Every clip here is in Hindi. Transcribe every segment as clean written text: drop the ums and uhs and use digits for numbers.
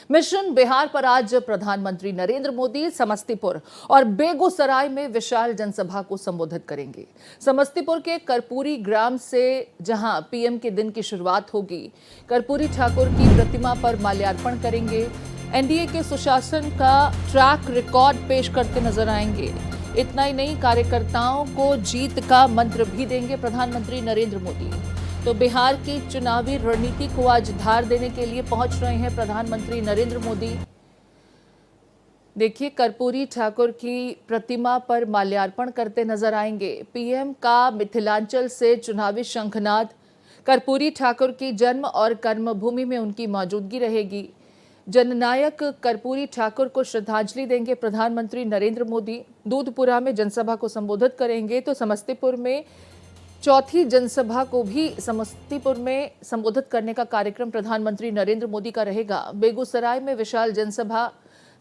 मिशन बिहार पर आज प्रधानमंत्री नरेंद्र मोदी समस्तीपुर और बेगूसराय में विशाल जनसभा को संबोधित करेंगे। समस्तीपुर के कर्पूरी ग्राम से जहां पीएम के दिन की शुरुआत होगी, कर्पूरी ठाकुर की प्रतिमा पर माल्यार्पण करेंगे। एनडीए के सुशासन का ट्रैक रिकॉर्ड पेश करते नजर आएंगे। इतना ही नहीं, कार्यकर्ताओं को जीत का मंत्र भी देंगे प्रधानमंत्री नरेंद्र मोदी। तो बिहार की चुनावी रणनीति को आज धार देने के लिए पहुंच रहे हैं प्रधानमंत्री नरेंद्र मोदी। देखिए, कर्पूरी ठाकुर की प्रतिमा पर माल्यार्पण करते नजर आएंगे। पीएम का मिथिलांचल से चुनावी शंखनाद। कर्पूरी ठाकुर की जन्म और कर्मभूमि में उनकी मौजूदगी रहेगी। जननायक कर्पूरी ठाकुर को श्रद्धांजलि देंगे प्रधानमंत्री नरेंद्र मोदी। दूधपुरा में जनसभा को संबोधित करेंगे तो समस्तीपुर में चौथी जनसभा को भी समस्तीपुर में संबोधित करने का कार्यक्रम प्रधानमंत्री नरेंद्र मोदी का रहेगा। बेगूसराय में विशाल जनसभा,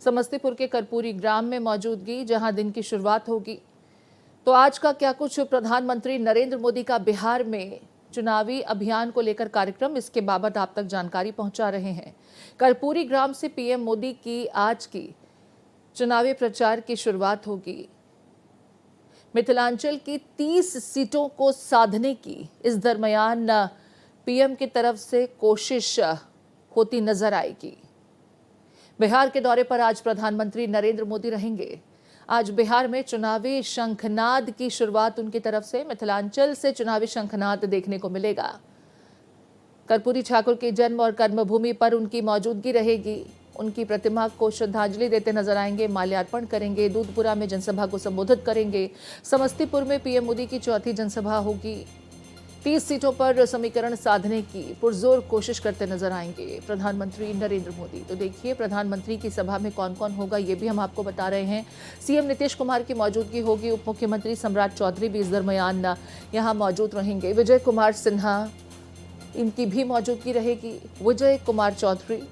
समस्तीपुर के कर्पूरी ग्राम में मौजूदगी, जहां दिन की शुरुआत होगी। तो आज का क्या कुछ प्रधानमंत्री नरेंद्र मोदी का बिहार में चुनावी अभियान को लेकर कार्यक्रम, इसके बाबत आप तक जानकारी पहुंचा रहे हैं। कर्पूरी ग्राम से पीएम मोदी की आज की चुनावी प्रचार की शुरुआत होगी। मिथिलांचल की 30 सीटों को साधने की इस दरमियान पीएम की तरफ से कोशिश होती नजर आएगी। बिहार के दौरे पर आज प्रधानमंत्री नरेंद्र मोदी रहेंगे। आज बिहार में चुनावी शंखनाद की शुरुआत उनकी तरफ से, मिथिलांचल से चुनावी शंखनाद देखने को मिलेगा। कर्पूरी ठाकुर के जन्म और कर्मभूमि पर उनकी मौजूदगी रहेगी। उनकी प्रतिमा को श्रद्धांजलि देते नजर आएंगे, माल्यार्पण करेंगे। दूधपुरा में जनसभा को संबोधित करेंगे। समस्तीपुर में पीएम मोदी की चौथी जनसभा होगी। 30 सीटों पर समीकरण साधने की पुरजोर कोशिश करते नजर आएंगे प्रधानमंत्री नरेंद्र मोदी। तो देखिए, प्रधानमंत्री की सभा में कौन कौन होगा ये भी हम आपको बता रहे हैं। सीएम नीतीश कुमार की मौजूदगी होगी। उप मुख्यमंत्री सम्राट चौधरी भी इस दरमियान यहां मौजूद रहेंगे। विजय कुमार सिन्हा, इनकी भी मौजूदगी रहेगी। विजय कुमार चौधरी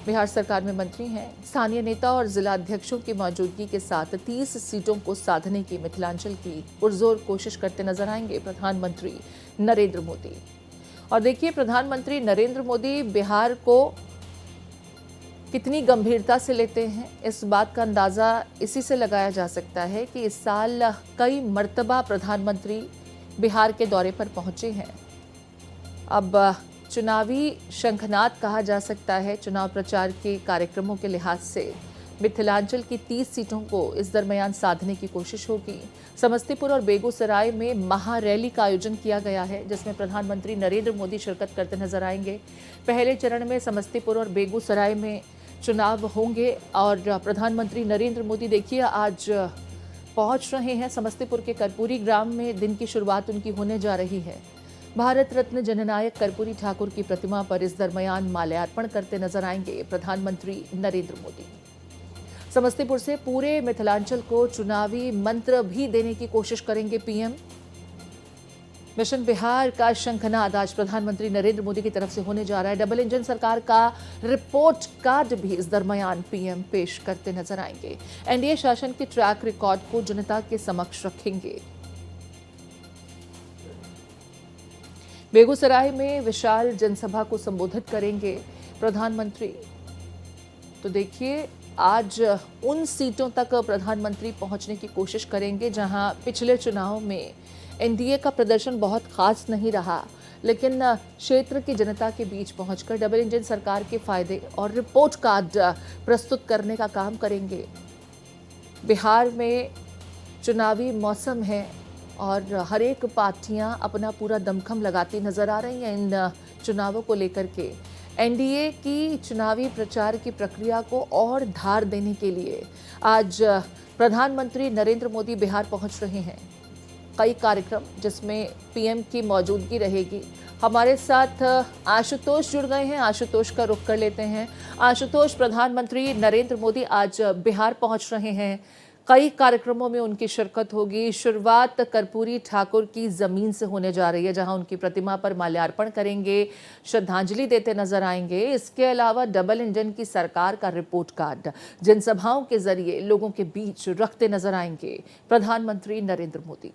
बिहार सरकार में मंत्री हैं। स्थानीय नेता और जिला अध्यक्षों की मौजूदगी के साथ 30 सीटों को साधने की मिथिलांचल की पुरजोर कोशिश करते नजर आएंगे प्रधानमंत्री नरेंद्र मोदी। और देखिए, प्रधानमंत्री नरेंद्र मोदी बिहार को कितनी गंभीरता से लेते हैं, इस बात का अंदाजा इसी से लगाया जा सकता है कि इस साल कई मर्तबा प्रधानमंत्री बिहार के दौरे पर पहुंचे हैं। अब चुनावी शंखनाद कहा जा सकता है चुनाव प्रचार के कार्यक्रमों के लिहाज से। मिथिलांचल की 30 सीटों को इस दरमियान साधने की कोशिश होगी। समस्तीपुर और बेगूसराय में महारैली का आयोजन किया गया है, जिसमें प्रधानमंत्री नरेंद्र मोदी शिरकत करते नजर आएंगे। पहले चरण में समस्तीपुर और बेगूसराय में चुनाव होंगे और प्रधानमंत्री नरेंद्र मोदी देखिए आज पहुंच रहे हैं समस्तीपुर के कर्पूरी ग्राम में। दिन की शुरुआत उनकी होने जा रही है। भारत रत्न जननायक कर्पूरी ठाकुर की प्रतिमा पर इस दरमियान माल्यार्पण करते नजर आएंगे प्रधानमंत्री नरेंद्र मोदी। समस्तीपुर से पूरे मिथिलांचल को चुनावी मंत्र भी देने की कोशिश करेंगे पीएम। मिशन बिहार का शंखनाद आज प्रधानमंत्री नरेंद्र मोदी की तरफ से होने जा रहा है। डबल इंजन सरकार का रिपोर्ट कार्ड भी इस दरमियान पीएम पेश करते नजर आएंगे। एनडीए शासन के ट्रैक रिकॉर्ड को जनता के समक्ष रखेंगे। बेगूसराय में विशाल जनसभा को संबोधित करेंगे प्रधानमंत्री। तो देखिए, आज उन सीटों तक प्रधानमंत्री पहुंचने की कोशिश करेंगे जहां पिछले चुनाव में एनडीए का प्रदर्शन बहुत खास नहीं रहा, लेकिन क्षेत्र की जनता के बीच पहुंचकर डबल इंजन सरकार के फायदे और रिपोर्ट कार्ड प्रस्तुत करने का काम करेंगे। बिहार में चुनावी मौसम है और हर एक पार्टियां अपना पूरा दमखम लगाती नजर आ रही हैं इन चुनावों को लेकर के। एनडीए की चुनावी प्रचार की प्रक्रिया को और धार देने के लिए आज प्रधानमंत्री नरेंद्र मोदी बिहार पहुंच रहे हैं। कई कार्यक्रम जिसमें पीएम की मौजूदगी रहेगी। हमारे साथ आशुतोष जुड़ गए हैं, आशुतोष का रुख कर लेते हैं। आशुतोष, प्रधानमंत्री नरेंद्र मोदी आज बिहार पहुंच रहे हैं। कई कार्यक्रमों में उनकी शिरकत होगी। शुरुआत कर्पूरी ठाकुर की जमीन से होने जा रही है, जहां उनकी प्रतिमा पर माल्यार्पण करेंगे, श्रद्धांजलि देते नजर आएंगे। इसके अलावा डबल इंजन की सरकार का रिपोर्ट कार्ड जनसभाओं के जरिए लोगों के बीच रखते नजर आएंगे प्रधानमंत्री नरेंद्र मोदी।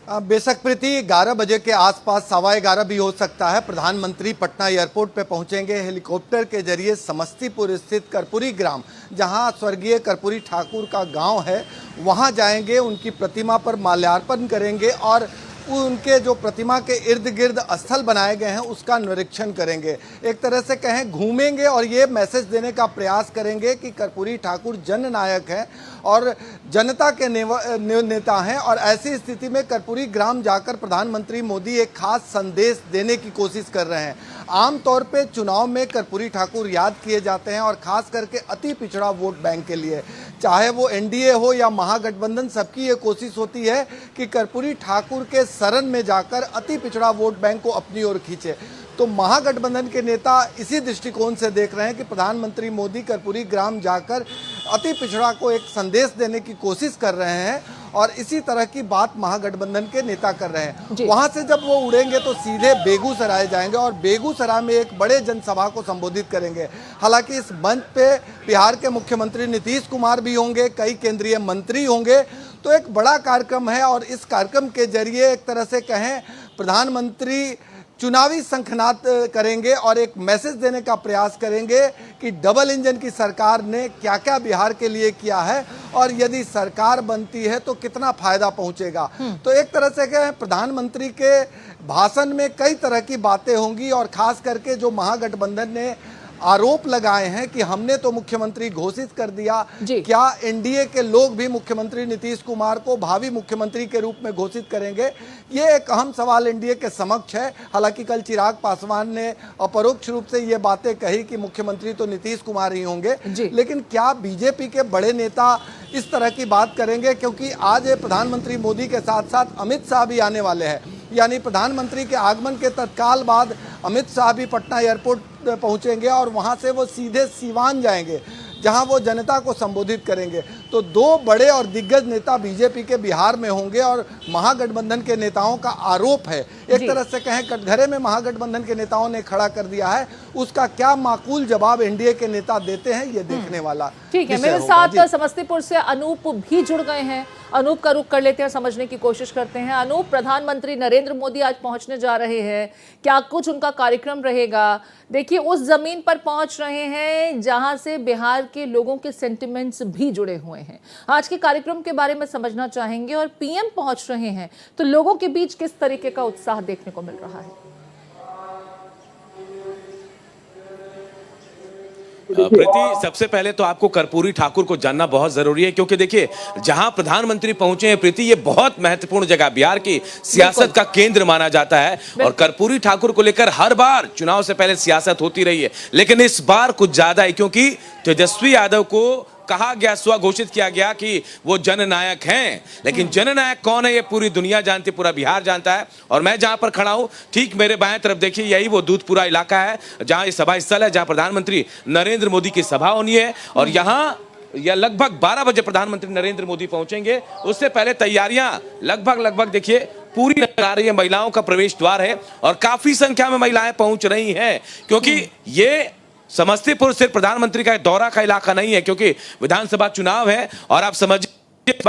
बेशक प्रीति, 11 बजे के आसपास, 11:15 भी हो सकता है। प्रधानमंत्री पटना एयरपोर्ट पे पहुंचेंगे। हेलीकॉप्टर के जरिए समस्तीपुर स्थित कर्पूरी ग्राम, जहां स्वर्गीय कर्पूरी ठाकुर का गांव है, वहां जाएंगे। उनकी प्रतिमा पर माल्यार्पण करेंगे और उनके जो प्रतिमा के इर्द गिर्द स्थल बनाए गए हैं उसका निरीक्षण करेंगे। एक तरह से कहें घूमेंगे और ये मैसेज देने का प्रयास करेंगे कि कर्पूरी ठाकुर जननायक हैं और जनता के नेता हैं। और ऐसी स्थिति में कर्पूरी ग्राम जाकर प्रधानमंत्री मोदी एक खास संदेश देने की कोशिश कर रहे हैं। आमतौर पे चुनाव में कर्पूरी ठाकुर याद किए जाते हैं और खास करके अति पिछड़ा वोट बैंक के लिए, चाहे वो एनडीए हो या महागठबंधन, सबकी ये कोशिश होती है कि कर्पूरी ठाकुर के शरण में जाकर अति पिछड़ा वोट बैंक को अपनी ओर खींचे। तो महागठबंधन के नेता इसी दृष्टिकोण से देख रहे हैं कि प्रधानमंत्री मोदी कर्पूरी ग्राम जाकर अति पिछड़ा को एक संदेश देने की कोशिश कर रहे हैं और इसी तरह की बात महागठबंधन के नेता कर रहे हैं। वहां से जब वो उड़ेंगे तो सीधे बेगूसराय जाएंगे और बेगूसराय में एक बड़े जनसभा को संबोधित करेंगे। हालांकि इस मंच पे बिहार के मुख्यमंत्री नीतीश कुमार भी होंगे, कई केंद्रीय मंत्री होंगे। तो एक बड़ा कार्यक्रम है और इस कार्यक्रम के जरिए एक तरह से कहें प्रधानमंत्री चुनावी शंखनाद करेंगे और एक मैसेज देने का प्रयास करेंगे कि डबल इंजन की सरकार ने क्या क्या बिहार के लिए किया है और यदि सरकार बनती है तो कितना फायदा पहुंचेगा। तो एक तरह से कहें प्रधानमंत्री के भाषण में कई तरह की बातें होंगी और खास करके जो महागठबंधन ने आरोप लगाए हैं कि हमने तो मुख्यमंत्री घोषित कर दिया, क्या एनडीए के लोग भी मुख्यमंत्री नीतीश कुमार को भावी मुख्यमंत्री के रूप में घोषित करेंगे? ये एक अहम सवाल एनडीए के समक्ष है। हालांकि कल चिराग पासवान ने अपरोक्ष रूप से ये बातें कही कि मुख्यमंत्री तो नीतीश कुमार ही होंगे, लेकिन क्या बीजेपी के बड़े नेता इस तरह की बात करेंगे? क्योंकि आज प्रधानमंत्री मोदी के साथ साथ अमित शाह भी आने वाले हैं, यानी प्रधानमंत्री के आगमन के तत्काल बाद अमित शाह भी पटना एयरपोर्ट पहुंचेंगे और वहां से वो सीधे सीवान जाएंगे जहां वो जनता को संबोधित करेंगे। तो दो बड़े और दिग्गज नेता बीजेपी के बिहार में होंगे और महागठबंधन के नेताओं का आरोप है, एक तरह से कहें कटघरे में महागठबंधन के नेताओं ने खड़ा कर दिया है। उसका क्या माकूल जवाब एनडीए के नेता देते हैं, ये देखने वाला। ठीक है, मेरे साथ समस्तीपुर से अनूप भी जुड़ गए हैं। अनूप का रुख कर लेते हैं, समझने की कोशिश करते हैं। अनूप, प्रधानमंत्री नरेंद्र मोदी आज पहुंचने जा रहे हैं, क्या कुछ उनका कार्यक्रम रहेगा? देखिए, उस जमीन पर पहुंच रहे हैं जहां से बिहार के लोगों के सेंटिमेंट्स भी जुड़े हुए हैं। आज के कार्यक्रम के बारे में समझना चाहेंगे और पीएम पहुंच रहे हैं तो लोगों के बीच किस तरीके का उत्साह देखने को मिल रहा है? प्रीति, सबसे पहले तो आपको कर्पूरी ठाकुर को जानना बहुत जरूरी है, क्योंकि देखिए जहां प्रधानमंत्री पहुंचे हैं प्रीति, ये बहुत महत्वपूर्ण जगह, बिहार की सियासत का केंद्र माना जाता है और कर्पूरी ठाकुर को लेकर हर बार चुनाव से पहले सियासत होती रही है, लेकिन इस बार कुछ ज्यादा है, क्योंकि तेजस्वी यादव को कहा गया, स्वघोषित किया गया कि वो जननायक हैं। लेकिन जननायक कौन है ये पूरी दुनिया जानती, पूरा बिहार जानता है। और मैं जहां पर खड़ा हूं, ठीक मेरे बाएं तरफ देखिए, यही वो दूधपुरा इलाका है जहां ये सभा स्थल है, जहां प्रधानमंत्री नरेंद्र मोदी की सभा होनी है। और यहां या लगभग 12 बजे प्रधानमंत्री नरेंद्र मोदी पहुंचेंगे। उससे पहले तैयारियां लगभग देखिए पूरी नजर आ रही है। महिलाओं का प्रवेश द्वार है और काफी संख्या में महिलाएं पहुंच रही हैं, क्योंकि ये समस्तीपुर सिर्फ प्रधानमंत्री का दौरा का इलाका नहीं है, क्योंकि विधानसभा चुनाव है और आप समझिए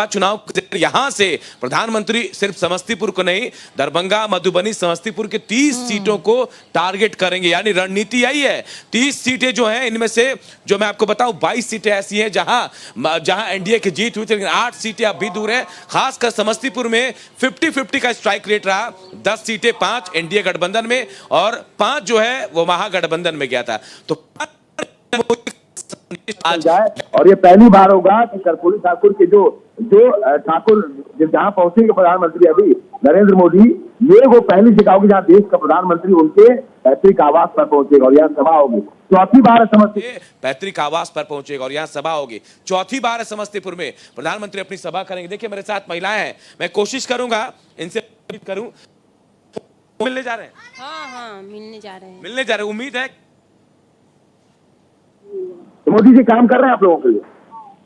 चुनाव यहां से प्रधानमंत्री सिर्फ समस्तीपुर को नहीं, दरभंगा, मधुबनी, समस्तीपुर के 30 सीटों को टारगेट करेंगे। यानी रणनीति यही है। 30 सीटें जो हैं, इनमें से जो मैं आपको बताऊं 22 सीटें ऐसी हैं जहां एनडीए की जीत हुई थी, लेकिन 8 सीटें अब भी दूर है। खासकर समस्तीपुर में 50-50 का स्ट्राइक रेट रहा। 10 सीटें 5 एनडीए गठबंधन में और 5 जो है वो महागठबंधन में गया था। तो आज जाए और ये पहली बार होगा कि कर्पूरी ठाकुर के जो ठाकुर जहां पहुंचेंगे प्रधानमंत्री अभी नरेंद्र मोदी, ये वो पहली जगह होगी जहां देश का प्रधानमंत्री उनके पैतृक आवास पर पहुंचेगा और यहाँ सभा होगी। चौथी बार है समस्तीपुर पैतृक आवास पर पहुंचेगा और यहाँ सभा होगी। चौथी बार है समस्तीपुर में प्रधानमंत्री अपनी सभा करेंगे। देखिए मेरे साथ महिलाएं हैं, मैं कोशिश करूंगा इनसे करूं। मिलने जा रहे हैं? हाँ, मिलने जा रहे हैं। मिलने जा रहे हैं, उम्मीद है मोदी जी काम कर रहे हैं आप लोगों के लिए,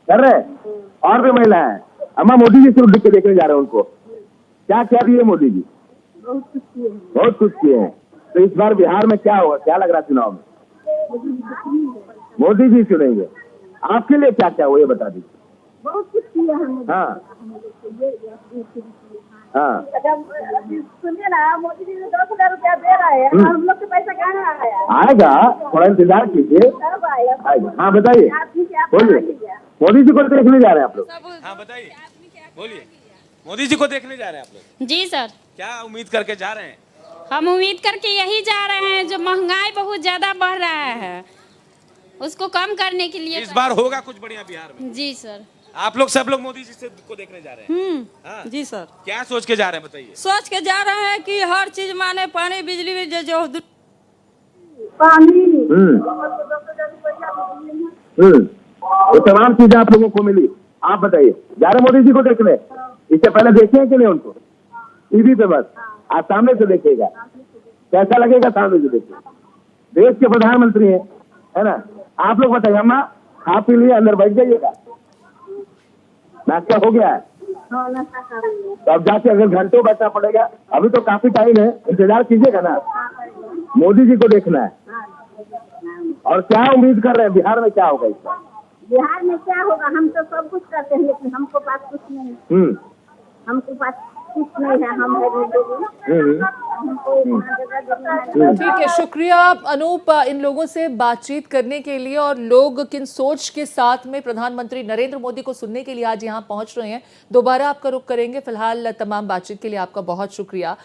कर रहे हैं। और भी महिला है, अम्मा मोदी जी सिर्फ लिख के देखने जा रहे हैं उनको। क्या क्या दिए मोदी जी? बहुत कुछ किए हैं। तो इस बार बिहार में क्या होगा, क्या लग रहा है चुनाव में? मोदी जी चुनेंगे। आपके लिए क्या क्या हुआ ये बता दीजिए। बहुत कुछ किया है। हाँ, हाँ सुनिए ना, मोदी जी 10,000 रुपया दे रहे हैं, हम लोग के पैसा कहाँ आया? आएगा, थोड़ा इंतजार कीजिए, कब आएगा? आएगा। हाँ बताइए, बोलिए। मोदी जी को देखने जा रहे हैं आप लोग? हाँ बताइए, बोलिए। मोदी जी को देखने जा रहे हैं आप लोग? जी सर, क्या उम्मीद करके जा रहे हैं? हम उम्मीद करके यही जा रहे हैं, जो महंगाई बहुत ज्यादा बढ़ रहा है उसको कम करने के लिए। इस बार होगा कुछ बढ़िया बिहार में? जी सर। आप लोग सब लोग मोदी जी से को देखने जा रहे हैं? हाँ? जी सर, क्या सोच के जा रहे हैं बताइए? सोच के जा रहे हैं कि हर चीज माने पानी बिजली भी जो पानी वो तमाम चीजें आप लोगों को मिली। आप बताइए, जा रहे मोदी जी को देखने? इससे पहले देखे हैं कि नहीं उनको? टीवी पे बस, आज सामने से देखिएगा, कैसा लगेगा सामने से देखिए। देश के प्रधानमंत्री हैं, है ना? आप लोग बताइए, अम्मा खा पी लिए, अंदर बैठ जाइएगा, नाश्ता हो गया है? तो अब जाके अगर घंटों बैठना पड़ेगा, अभी तो काफी टाइम है, इंतजार कीजिएगा ना। मोदी जी को देखना है। और क्या उम्मीद कर रहे हैं बिहार में क्या होगा इस बार? बिहार में क्या होगा? हम तो सब कुछ करते हैं, लेकिन हमको पास कुछ नहीं, हमको पास कुछ नहीं है। हम ठीक है, शुक्रिया अनूप इन लोगों से बातचीत करने के लिए, और लोग किन सोच के साथ में प्रधानमंत्री नरेंद्र मोदी को सुनने के लिए आज यहाँ पहुंच रहे हैं। दोबारा आपका रुख करेंगे, फिलहाल तमाम बातचीत के लिए आपका बहुत शुक्रिया।